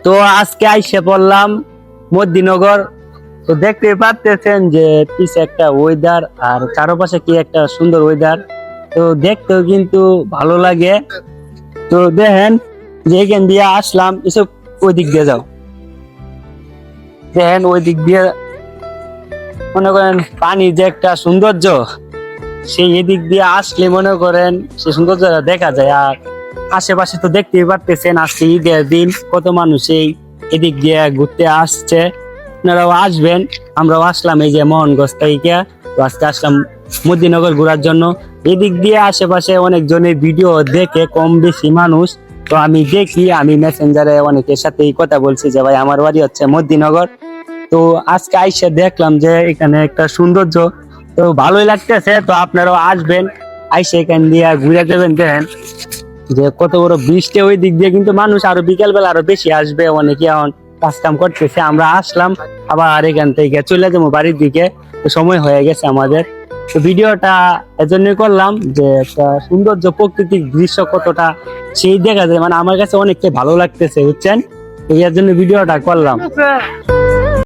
তো আজকে আইসে পড়লাম মদিনগর। তো দেখতে পাচ্ছেন যে পিছে একটা ওয়েদার আর চারপাশে কি একটা সুন্দর ওয়েদার। তো দেখতেও কিন্তু ভালো লাগে। তো দেখেন যে এখান দিয়ে আসলাম, এসব ওই দিক দিয়ে যাও, দেখেন ওই দিক দিয়ে মনে করেন পানির যে একটা সৌন্দর্য, সেই এদিক দিয়ে আসলে মনে করেন সেই সৌন্দর্যটা দেখা যায়। আর আশেপাশে তো দেখতেই পারতেছেন আজকে ঈদের দিন কত মানুষ এই এদিক দিয়ে ঘুরতে আসছে। আপনারাও আসবেন, আমরাও আসলাম এই যে মোহনগঞ্জ থেকে। তো আজকে আসলাম মদিনগর ঘোরার জন্য। এদিক দিয়ে আশেপাশে অনেকজনের ভিডিও দেখে কম বেশি মানুষ। তো আমি দেখি, আমি মেসেঞ্জারে অনেকের সাথেই কথা বলছি যে ভাই আমার বাড়ি হচ্ছে মদিনগর। তো আজকে আইসা দেখলাম যে এখানে একটা সৌন্দর্য, তো ভালোই লাগতেছে। তো আপনারাও আসবেন, আইসে এখান দিয়ে ঘুরে যাবেন। দেখেন যে কত বড় বৃষ্টি, ওই দিক দিয়ে কিন্তু মানুষ আরো বিকেল বেলা আরো বেশি আসবে, অনেকে এখন কাজ কাম করতেছে। আমরা আসলাম আবার এখান থেকে চলে যাবো বাড়ির দিকে, তো সময় হয়ে গেছে আমাদের। তো ভিডিওটা এজন্যই করলাম যে একটা সৌন্দর্য প্রাকৃতিক দৃশ্য কতটা সেই দেখা যায়, মানে আমার কাছে অনেকটাই ভালো লাগতেছে বুঝছেন। তো এর জন্য ভিডিওটা করলাম।